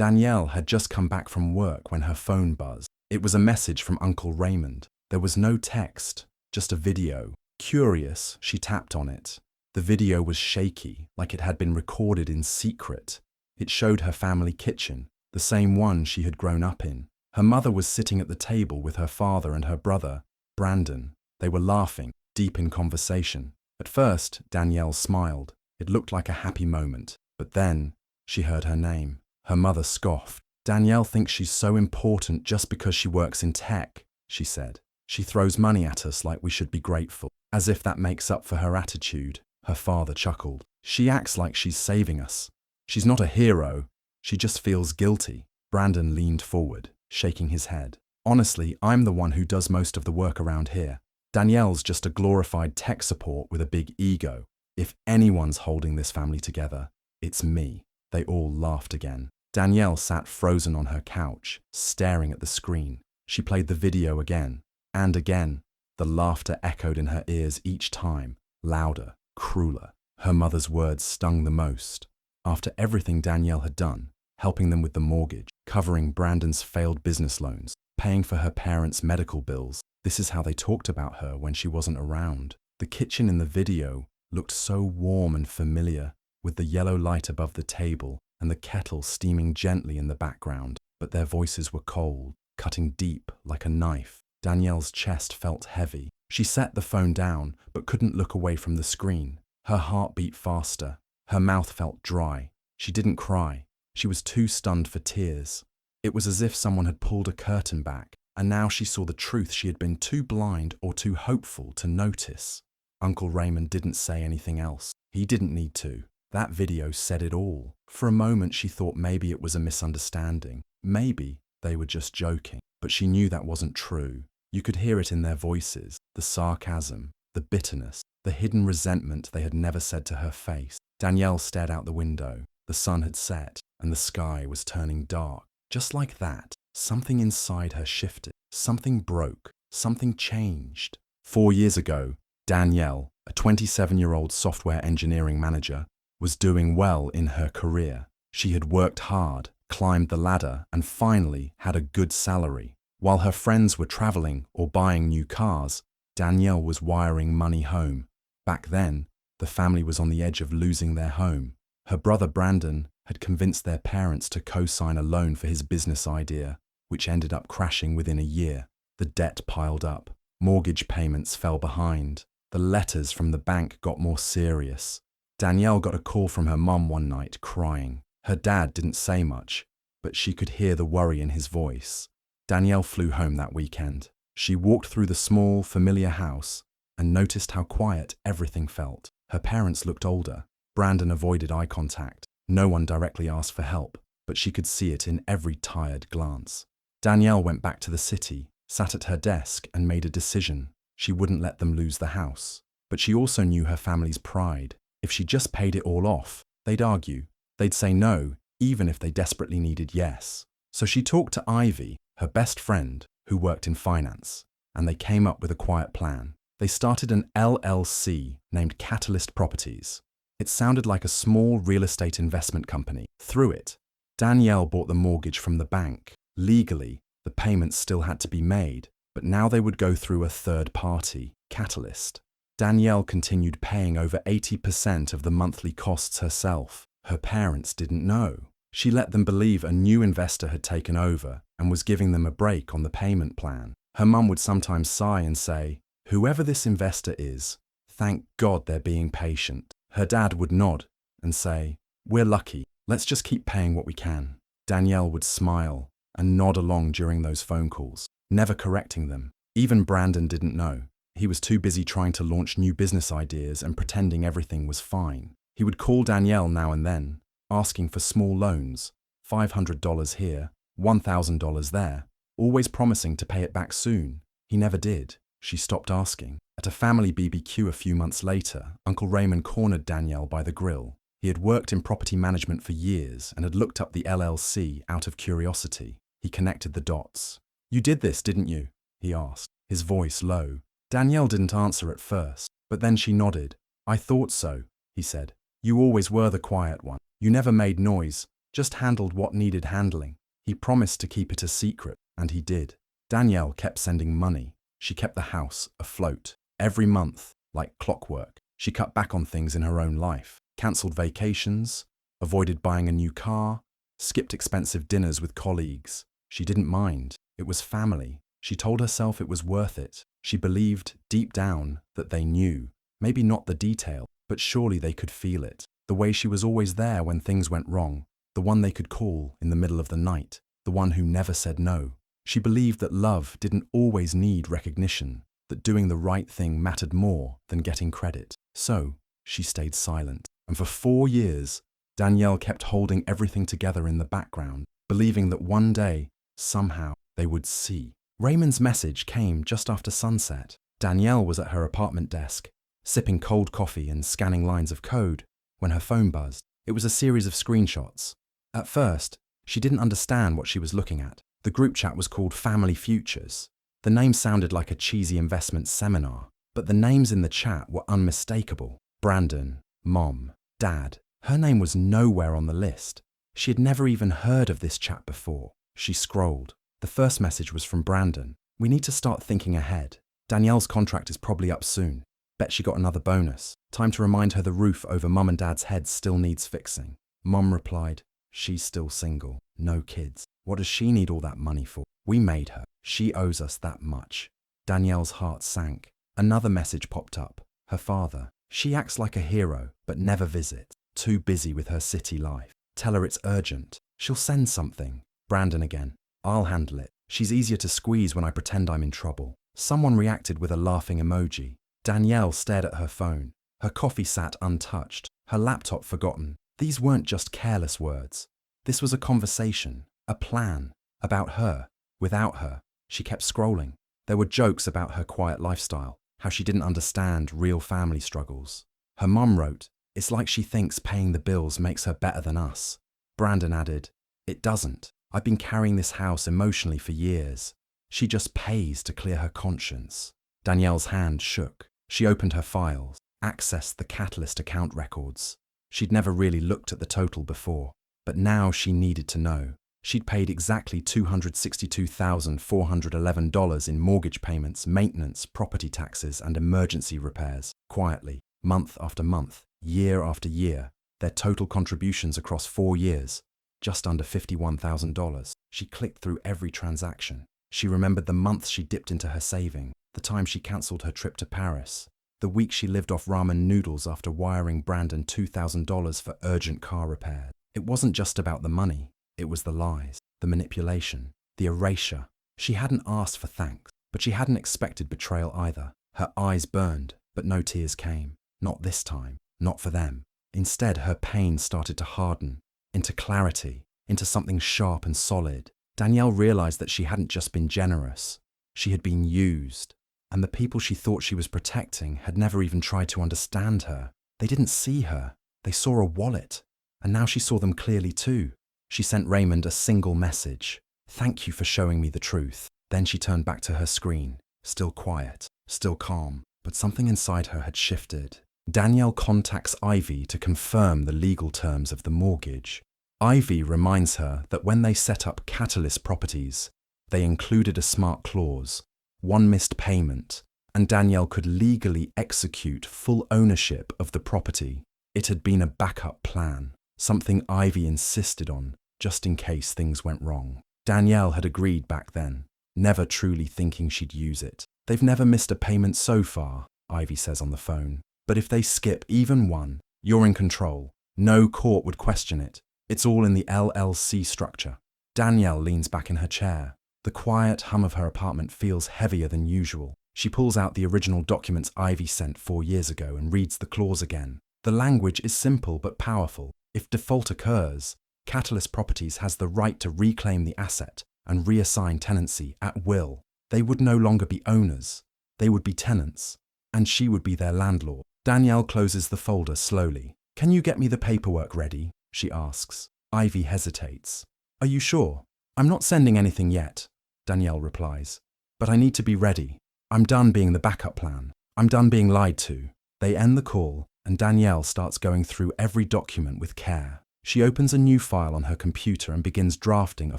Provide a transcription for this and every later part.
Danielle had just come back from work when her phone buzzed. It was a message from Uncle Raymond. There was no text, just a video. Curious, she tapped on it. The video was shaky, like it had been recorded in secret. It showed her family kitchen, the same one she had grown up in. Her mother was sitting at the table with her father and her brother, Brandon. They were laughing, deep in conversation. At first, Danielle smiled. It looked like a happy moment. But then, she heard her name. Her mother scoffed. "Danielle thinks she's so important just because she works in tech," she said. "She throws money at us like we should be grateful, as if that makes up for her attitude." Her father chuckled. "She acts like she's saving us. She's not a hero. She just feels guilty." Brandon leaned forward, shaking his head. "Honestly, I'm the one who does most of the work around here. Danielle's just a glorified tech support with a big ego. If anyone's holding this family together, it's me." They all laughed again. Danielle sat frozen on her couch, staring at the screen. She played the video again, and again. The laughter echoed in her ears each time, louder, crueler. Her mother's words stung the most. After everything Danielle had done, helping them with the mortgage, covering Brandon's failed business loans, paying for her parents' medical bills, this is how they talked about her when she wasn't around. The kitchen in the video looked so warm and familiar, with the yellow light above the table and the kettle steaming gently in the background, but their voices were cold, cutting deep like a knife. Danielle's chest felt heavy. She set the phone down, but couldn't look away from the screen. Her heart beat faster. Her mouth felt dry. She didn't cry. She was too stunned for tears. It was as if someone had pulled a curtain back, and now she saw the truth she had been too blind or too hopeful to notice. Uncle Raymond didn't say anything else. He didn't need to. That video said it all. For a moment she thought maybe it was a misunderstanding. Maybe they were just joking. But she knew that wasn't true. You could hear it in their voices, the sarcasm, the bitterness, the hidden resentment they had never said to her face. Danielle stared out the window. The sun had set, and the sky was turning dark. Just like that, something inside her shifted. Something broke. Something changed. 4 years ago, Danielle, a 27-year-old software engineering manager, was doing well in her career. She had worked hard, climbed the ladder, and finally had a good salary. While her friends were traveling or buying new cars, Danielle was wiring money home. Back then, the family was on the edge of losing their home. Her brother Brandon had convinced their parents to co-sign a loan for his business idea, which ended up crashing within a year. The debt piled up. Mortgage payments fell behind. The letters from the bank got more serious. Danielle got a call from her mum one night, crying. Her dad didn't say much, but she could hear the worry in his voice. Danielle flew home that weekend. She walked through the small, familiar house and noticed how quiet everything felt. Her parents looked older. Brandon avoided eye contact. No one directly asked for help, but she could see it in every tired glance. Danielle went back to the city, sat at her desk and made a decision. She wouldn't let them lose the house. But she also knew her family's pride. If she just paid it all off, they'd argue. They'd say no, even if they desperately needed yes. So she talked to Ivy, her best friend, who worked in finance, and they came up with a quiet plan. They started an LLC named Catalyst Properties. It sounded like a small real estate investment company. Through it, Danielle bought the mortgage from the bank. Legally, the payments still had to be made, but now they would go through a third party, Catalyst. Danielle continued paying over 80% of the monthly costs herself. Her parents didn't know. She let them believe a new investor had taken over and was giving them a break on the payment plan. Her mum would sometimes sigh and say, "Whoever this investor is, thank God they're being patient." Her dad would nod and say, "We're lucky. Let's just keep paying what we can." Danielle would smile and nod along during those phone calls, never correcting them. Even Brandon didn't know. He was too busy trying to launch new business ideas and pretending everything was fine. He would call Danielle now and then, asking for small loans, $500 here, $1,000 there, always promising to pay it back soon. He never did. She stopped asking. At a family BBQ a few months later, Uncle Raymond cornered Danielle by the grill. He had worked in property management for years and had looked up the LLC out of curiosity. He connected the dots. "You did this, didn't you?" he asked, his voice low. Danielle didn't answer at first, but then she nodded. "I thought so," he said. "You always were the quiet one. You never made noise, just handled what needed handling. He promised to keep it a secret, and he did. Danielle kept sending money. She kept the house afloat. Every month, like clockwork, she cut back on things in her own life, cancelled vacations, avoided buying a new car, skipped expensive dinners with colleagues. She didn't mind. It was family. She told herself it was worth it. She believed, deep down, that they knew. Maybe not the detail, but surely they could feel it. The way she was always there when things went wrong. The one they could call in the middle of the night. The one who never said no. She believed that love didn't always need recognition, that doing the right thing mattered more than getting credit. So, she stayed silent. And for 4 years, Danielle kept holding everything together in the background, believing that one day, somehow, they would see. Raymond's message came just after sunset. Danielle was at her apartment desk, sipping cold coffee and scanning lines of code, when her phone buzzed. It was a series of screenshots. At first, she didn't understand what she was looking at. The group chat was called Family Futures. The name sounded like a cheesy investment seminar, but the names in the chat were unmistakable. Brandon, Mom, Dad. Her name was nowhere on the list. She had never even heard of this chat before. She scrolled. The first message was from Brandon. We need to start thinking ahead. Danielle's contract is probably up soon. Bet she got another bonus. Time to remind her the roof over Mum and Dad's heads still needs fixing. Mum replied, she's still single, no kids. What does she need all that money for? We made her. She owes us that much. Danielle's heart sank. Another message popped up. Her father. She acts like a hero, but never visits. Too busy with her city life. Tell her it's urgent. She'll send something. Brandon again. I'll handle it. She's easier to squeeze when I pretend I'm in trouble. Someone reacted with a laughing emoji. Danielle stared at her phone. Her coffee sat untouched. Her laptop forgotten. These weren't just careless words. This was a conversation. A plan. About her. Without her. She kept scrolling. There were jokes about her quiet lifestyle. How she didn't understand real family struggles. Her mum wrote, it's like she thinks paying the bills makes her better than us. Brandon added, it doesn't. I've been carrying this house emotionally for years. She just pays to clear her conscience. Danielle's hand shook. She opened her files, accessed the Catalyst account records. She'd never really looked at the total before, but now she needed to know. She'd paid exactly $262,411 in mortgage payments, maintenance, property taxes, and emergency repairs, quietly, month after month, year after year, their total contributions across 4 years, just under $51,000. She clicked through every transaction. She remembered the months she dipped into her saving, the time she cancelled her trip to Paris, the week she lived off ramen noodles after wiring Brandon $2,000 for urgent car repairs. It wasn't just about the money. It was the lies, the manipulation, the erasure. She hadn't asked for thanks, but she hadn't expected betrayal either. Her eyes burned, but no tears came. Not this time, not for them. Instead, her pain started to harden, into clarity, into something sharp and solid. Danielle realized that she hadn't just been generous. She had been used, and the people she thought she was protecting had never even tried to understand her. They didn't see her. They saw a wallet, and now she saw them clearly too. She sent Raymond a single message. Thank you for showing me the truth. Then she turned back to her screen, still quiet, still calm, but something inside her had shifted. Danielle contacts Ivy to confirm the legal terms of the mortgage. Ivy reminds her that when they set up Catalyst Properties, they included a smart clause, one missed payment, and Danielle could legally execute full ownership of the property. It had been a backup plan, something Ivy insisted on, just in case things went wrong. Danielle had agreed back then, never truly thinking she'd use it. They've never missed a payment so far, Ivy says on the phone. But if they skip even one, you're in control. No court would question it. It's all in the LLC structure. Danielle leans back in her chair. The quiet hum of her apartment feels heavier than usual. She pulls out the original documents Ivy sent 4 years ago and reads the clause again. The language is simple but powerful. If default occurs, Catalyst Properties has the right to reclaim the asset and reassign tenancy at will. They would no longer be owners. They would be tenants, and she would be their landlord. Danielle closes the folder slowly. Can you get me the paperwork ready? She asks. Ivy hesitates. Are you sure? I'm not sending anything yet, Danielle replies. But I need to be ready. I'm done being the backup plan. I'm done being lied to. They end the call, and Danielle starts going through every document with care. She opens a new file on her computer and begins drafting a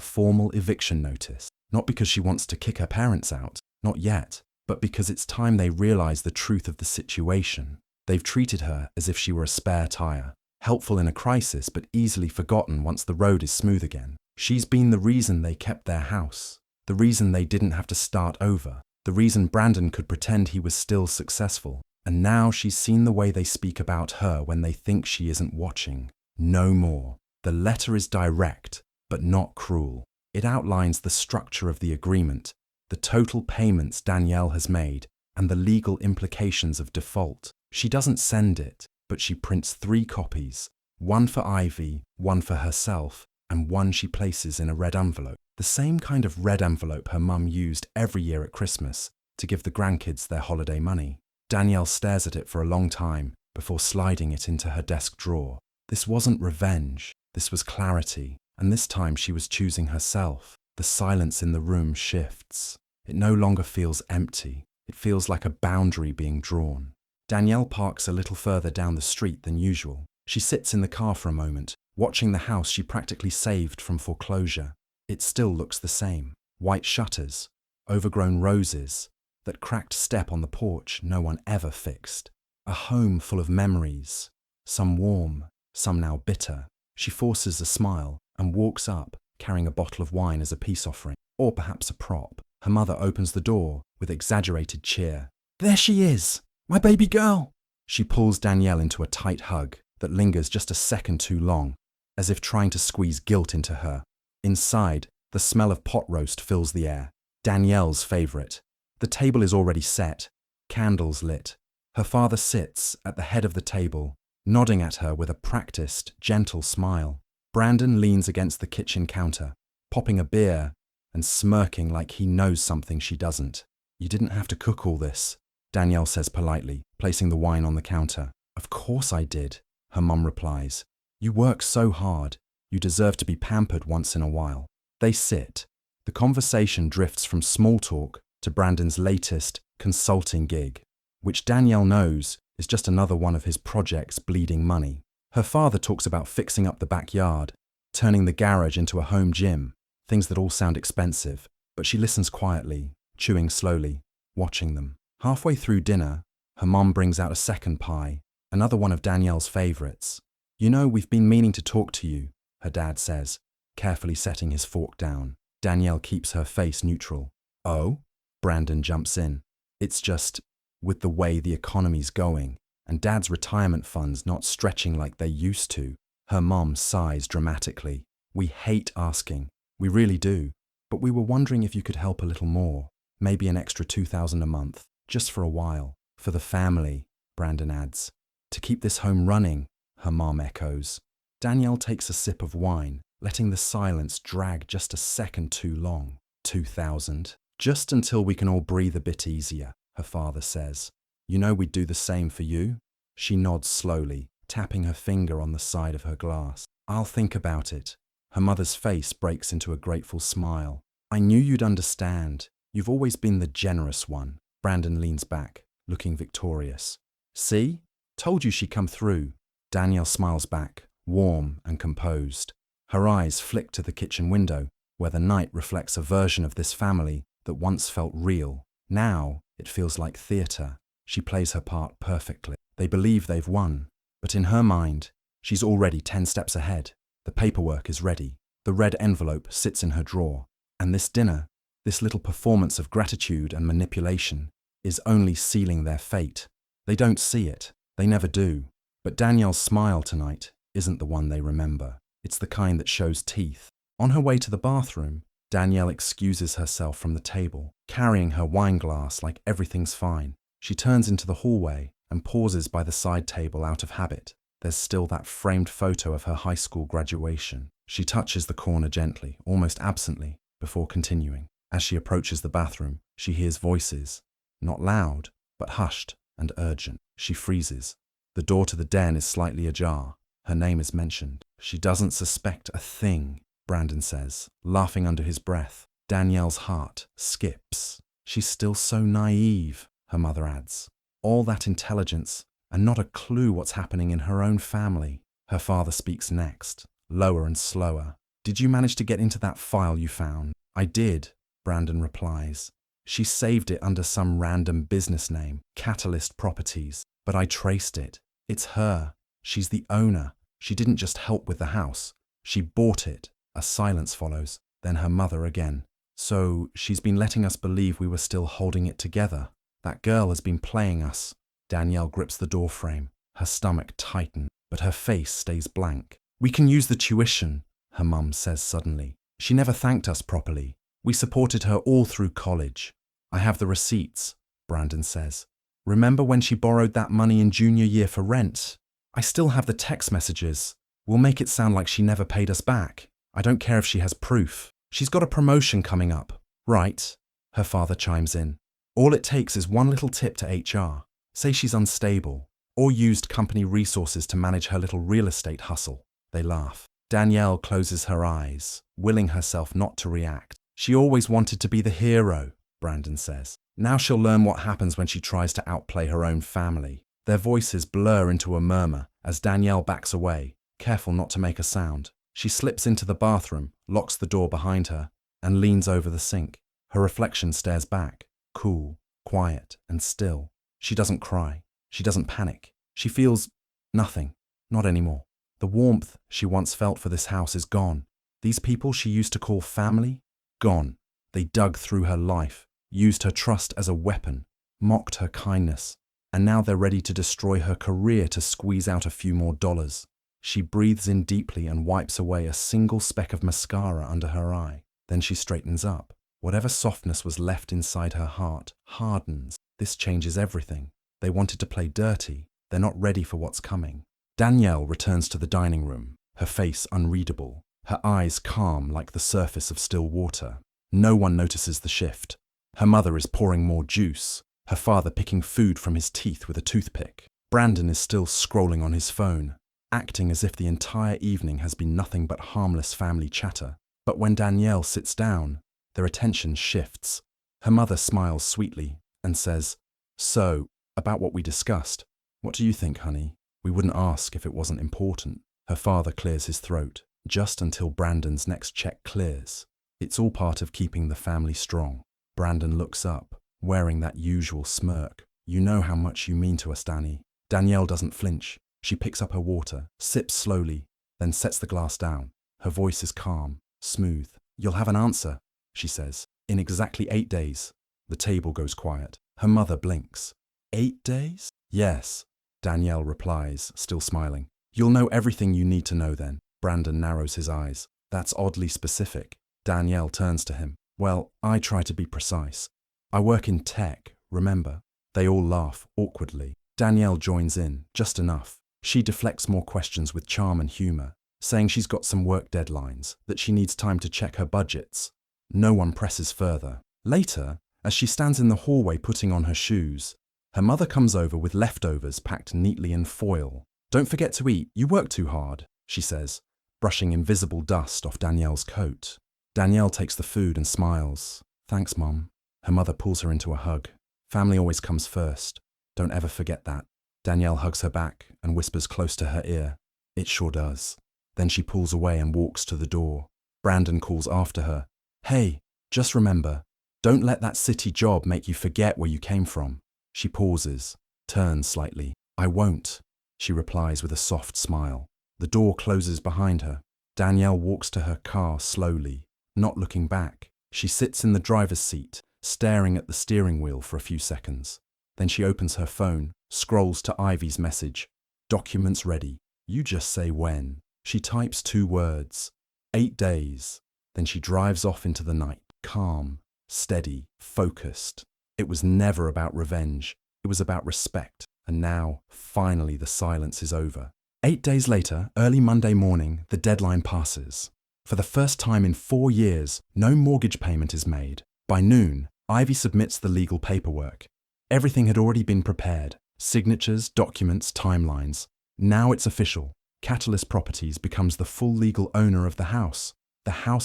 formal eviction notice. Not because she wants to kick her parents out, not yet, but because it's time they realize the truth of the situation. They've treated her as if she were a spare tire, helpful in a crisis but easily forgotten once the road is smooth again. She's been the reason they kept their house, the reason they didn't have to start over, the reason Brandon could pretend he was still successful. And now she's seen the way they speak about her when they think she isn't watching. No more. The letter is direct, but not cruel. It outlines the structure of the agreement, the total payments Danielle has made, and the legal implications of default. She doesn't send it, but she prints 3 copies, one for Ivy, one for herself, and one she places in a red envelope. The same kind of red envelope her mum used every year at Christmas to give the grandkids their holiday money. Danielle stares at it for a long time before sliding it into her desk drawer. This wasn't revenge, this was clarity, and this time she was choosing herself. The silence in the room shifts. It no longer feels empty, it feels like a boundary being drawn. Danielle parks a little further down the street than usual. She sits in the car for a moment, watching the house she practically saved from foreclosure. It still looks the same. White shutters, overgrown roses, that cracked step on the porch no one ever fixed. A home full of memories, some warm, some now bitter. She forces a smile and walks up, carrying a bottle of wine as a peace offering, or perhaps a prop. Her mother opens the door with exaggerated cheer. "There she is! My baby girl!" She pulls Danielle into a tight hug that lingers just a second too long, as if trying to squeeze guilt into her. Inside, the smell of pot roast fills the air. Danielle's favourite. The table is already set, candles lit. Her father sits at the head of the table, nodding at her with a practiced, gentle smile. Brandon leans against the kitchen counter, popping a beer and smirking like he knows something she doesn't. "You didn't have to cook all this," Danielle says politely, placing the wine on the counter. "Of course I did," her mum replies. "You work so hard. You deserve to be pampered once in a while." They sit. The conversation drifts from small talk to Brandon's latest consulting gig, which Danielle knows is just another one of his projects bleeding money. Her father talks about fixing up the backyard, turning the garage into a home gym, things that all sound expensive, but she listens quietly, chewing slowly, watching them. Halfway through dinner, her mom brings out a second pie, another one of Danielle's favourites. "You know, we've been meaning to talk to you," her dad says, carefully setting his fork down. Danielle keeps her face neutral. "Oh?" Brandon jumps in. "It's just, with the way the economy's going, and Dad's retirement funds not stretching like they used to." Her mom sighs dramatically. "We hate asking. We really do. But we were wondering if you could help a little more. Maybe an extra $2,000 a month, just for a while. For the family," Brandon adds. "To keep this home running," her mom echoes. Danielle takes a sip of wine, letting the silence drag just a second too long. 2,000. "Just until we can all breathe a bit easier," her father says. "You know we'd do the same for you?" She nods slowly, tapping her finger on the side of her glass. "I'll think about it." Her mother's face breaks into a grateful smile. "I knew you'd understand. You've always been the generous one." Brandon leans back, looking victorious. "See? Told you she'd come through." Danielle smiles back, warm and composed. Her eyes flick to the kitchen window, where the night reflects a version of this family that once felt real. Now, it feels like theatre. She plays her part perfectly. They believe they've won, but in her mind, she's already 10 steps ahead. The paperwork is ready. The red envelope sits in her drawer. And this dinner, this little performance of gratitude and manipulation, is only sealing their fate. They don't see it. They never do. But Danielle's smile tonight isn't the one they remember. It's the kind that shows teeth. On her way to the bathroom, Danielle excuses herself from the table, carrying her wine glass like everything's fine. She turns into the hallway and pauses by the side table out of habit. There's still that framed photo of her high school graduation. She touches the corner gently, almost absently, before continuing. As she approaches the bathroom, she hears voices. Not loud, but hushed and urgent. She freezes. The door to the den is slightly ajar. Her name is mentioned. "She doesn't suspect a thing," Brandon says, laughing under his breath. Danielle's heart skips. "She's still so naive," her mother adds. "All that intelligence and not a clue what's happening in her own family." Her father speaks next, lower and slower. Did you manage to get into that file you found? I did, Brandon replies. She saved it under some random business name, Catalyst Properties, but I traced it. It's her. She's the owner. She didn't just help with the house. She bought it. A silence follows, then her mother again. So she's been letting us believe we were still holding it together. That girl has been playing us. Danielle grips the doorframe. Her stomach tightens, but her face stays blank. We can use the tuition, her mum says suddenly. She never thanked us properly. We supported her all through college. I have the receipts, Brandon says. Remember when she borrowed that money in junior year for rent? I still have the text messages. We'll make it sound like she never paid us back. I don't care if she has proof. She's got a promotion coming up. Right, her father chimes in. All it takes is one little tip to HR. Say she's unstable, or used company resources to manage her little real estate hustle. They laugh. Danielle closes her eyes, willing herself not to react. She always wanted to be the hero, Brandon says. Now she'll learn what happens when she tries to outplay her own family. Their voices blur into a murmur as Danielle backs away, careful not to make a sound. She slips into the bathroom, locks the door behind her, and leans over the sink. Her reflection stares back, cool, quiet, and still. She doesn't cry. She doesn't panic. She feels nothing. Not anymore. The warmth she once felt for this house is gone. These people she used to call family? Gone. They dug through her life, used her trust as a weapon, mocked her kindness, and now they're ready to destroy her career to squeeze out a few more dollars. She breathes in deeply and wipes away a single speck of mascara under her eye. Then she straightens up. Whatever softness was left inside her heart hardens. This changes everything. They wanted to play dirty. They're not ready for what's coming. Danielle returns to the dining room, her face unreadable, her eyes calm like the surface of still water. No one notices the shift. Her mother is pouring more juice, her father picking food from his teeth with a toothpick. Brandon is still scrolling on his phone, acting as if the entire evening has been nothing but harmless family chatter. But when Danielle sits down, their attention shifts. Her mother smiles sweetly and says, "So, about what we discussed, what do you think, honey? We wouldn't ask if it wasn't important." Her father clears his throat, just until Brandon's next check clears. It's all part of keeping the family strong. Brandon looks up, wearing that usual smirk. "You know how much you mean to us, Danny." Danielle doesn't flinch. She picks up her water, sips slowly, then sets the glass down. Her voice is calm, smooth. "You'll have an answer," she says. "In exactly 8 days." The table goes quiet. Her mother blinks. 8 days? "Yes," Danielle replies, still smiling. "You'll know everything you need to know then." Brandon narrows his eyes. "That's oddly specific." Danielle turns to him. "Well, I try to be precise. I work in tech, remember?" They all laugh awkwardly. Danielle joins in, just enough. She deflects more questions with charm and humor, saying she's got some work deadlines, that she needs time to check her budgets. No one presses further. Later, as she stands in the hallway putting on her shoes, her mother comes over with leftovers packed neatly in foil. "Don't forget to eat, you work too hard," she says, brushing invisible dust off Danielle's coat. Danielle takes the food and smiles. "Thanks, Mom." Her mother pulls her into a hug. "Family always comes first. Don't ever forget that." Danielle hugs her back and whispers close to her ear, "It sure does." Then she pulls away and walks to the door. Brandon calls after her, "Hey, just remember, don't let that city job make you forget where you came from." She pauses, turns slightly. "I won't," she replies with a soft smile. The door closes behind her. Danielle walks to her car slowly, not looking back. She sits in the driver's seat, staring at the steering wheel for a few seconds. Then she opens her phone, scrolls to Ivy's message. "Documents ready. You just say when." She types 2 words. 8 days. Then she drives off into the night, calm, steady, focused. It was never about revenge. It was about respect. And now, finally, the silence is over. 8 days later, early Monday morning, the deadline passes. For the first time in 4 years, no mortgage payment is made. By noon, Ivy submits the legal paperwork. Everything had already been prepared. Signatures, documents, timelines. Now it's official. Catalyst Properties becomes the full legal owner of the house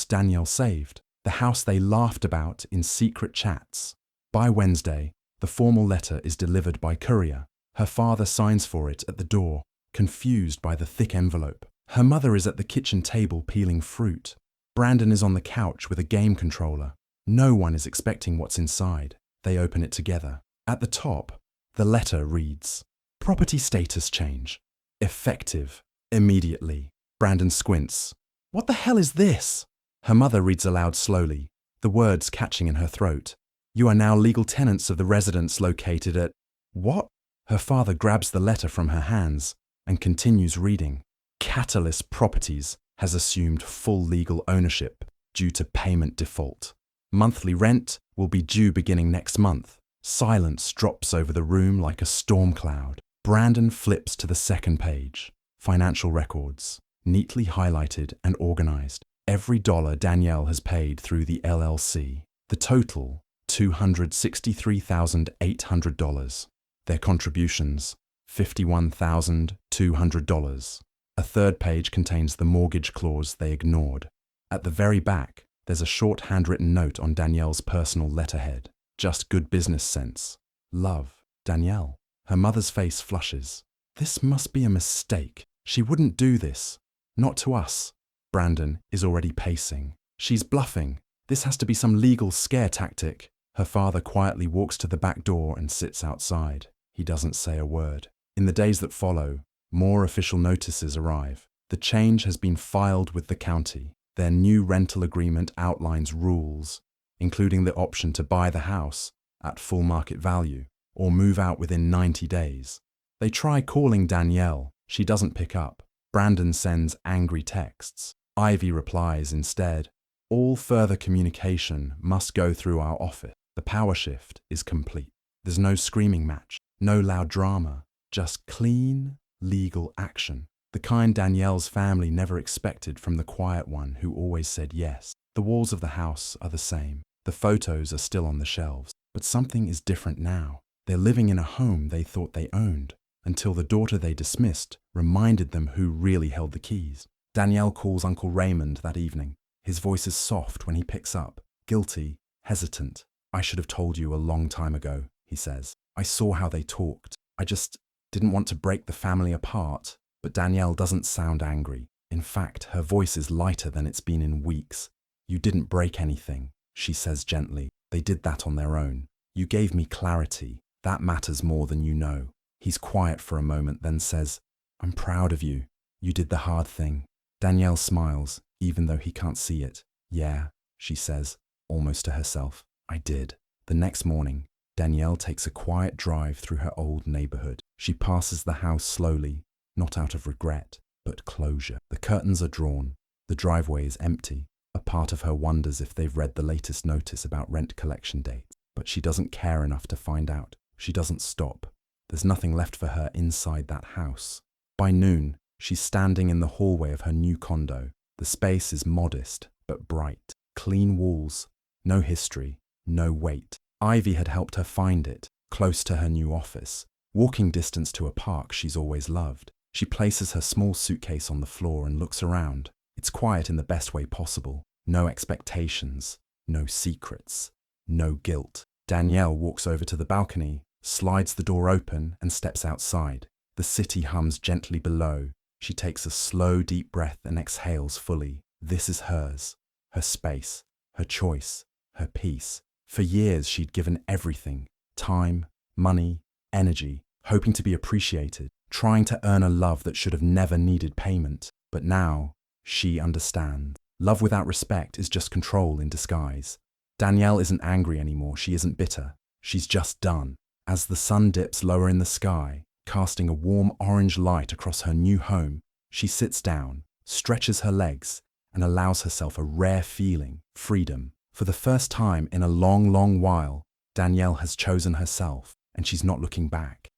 Danielle saved, the house they laughed about in secret chats. By Wednesday, the formal letter is delivered by courier. Her father signs for it at the door, confused by the thick envelope. Her mother is at the kitchen table peeling fruit. Brandon is on the couch with a game controller. No one is expecting what's inside. They open it together. At the top, the letter reads, "Property status change. Effective. Immediately." Brandon squints. "What the hell is this?" Her mother reads aloud slowly, the words catching in her throat. "You are now legal tenants of the residence located at..." What? Her father grabs the letter from her hands and continues reading. "Catalyst Properties has assumed full legal ownership due to payment default. Monthly rent will be due beginning next month." Silence drops over the room like a storm cloud. Brandon flips to the second page. Financial records, neatly highlighted and organized. Every dollar Danielle has paid through the LLC. The total, $263,800. Their contributions, $51,200. A third page contains the mortgage clause they ignored. At the very back, there's a short handwritten note on Danielle's personal letterhead. "Just good business sense. Love, Danielle." Her mother's face flushes. "This must be a mistake. She wouldn't do this. Not to us." Brandon is already pacing. "She's bluffing. This has to be some legal scare tactic." Her father quietly walks to the back door and sits outside. He doesn't say a word. In the days that follow, more official notices arrive. The change has been filed with the county. Their new rental agreement outlines rules, including the option to buy the house at full market value or move out within 90 days. They try calling Danielle. She doesn't pick up. Brandon sends angry texts. Ivy replies instead, "All further communication must go through our office." The power shift is complete. There's no screaming match, no loud drama, just clean, legal action. The kind Danielle's family never expected from the quiet one who always said yes. The walls of the house are the same. The photos are still on the shelves. But something is different now. They're living in a home they thought they owned, until the daughter they dismissed reminded them who really held the keys. Danielle calls Uncle Raymond that evening. His voice is soft when he picks up, guilty, hesitant. "I should have told you a long time ago," he says. "I saw how they talked. I just didn't want to break the family apart." But Danielle doesn't sound angry. In fact, her voice is lighter than it's been in weeks. "You didn't break anything," she says gently. "They did that on their own. You gave me clarity. That matters more than you know." He's quiet for a moment, then says, "I'm proud of you. You did the hard thing." Danielle smiles, even though he can't see it. "Yeah," she says, almost to herself. "I did." The next morning, Danielle takes a quiet drive through her old neighborhood. She passes the house slowly, not out of regret, but closure. The curtains are drawn. The driveway is empty. A part of her wonders if they've read the latest notice about rent collection dates. But she doesn't care enough to find out. She doesn't stop. There's nothing left for her inside that house. By noon, she's standing in the hallway of her new condo. The space is modest, but bright. Clean walls, no history, no weight. Ivy had helped her find it, close to her new office, walking distance to a park she's always loved. She places her small suitcase on the floor and looks around. It's quiet in the best way possible. No expectations, no secrets, no guilt. Danielle walks over to the balcony, slides the door open and steps outside. The city hums gently below. She takes a slow, deep breath and exhales fully. This is hers, her space, her choice, her peace. For years she'd given everything, time, money, energy, hoping to be appreciated, trying to earn a love that should have never needed payment. But now, she understands. Love without respect is just control in disguise. Danielle isn't angry anymore, she isn't bitter. She's just done. As the sun dips lower in the sky, casting a warm orange light across her new home, she sits down, stretches her legs, and allows herself a rare feeling, freedom. For the first time in a long, long while, Danielle has chosen herself, and she's not looking back.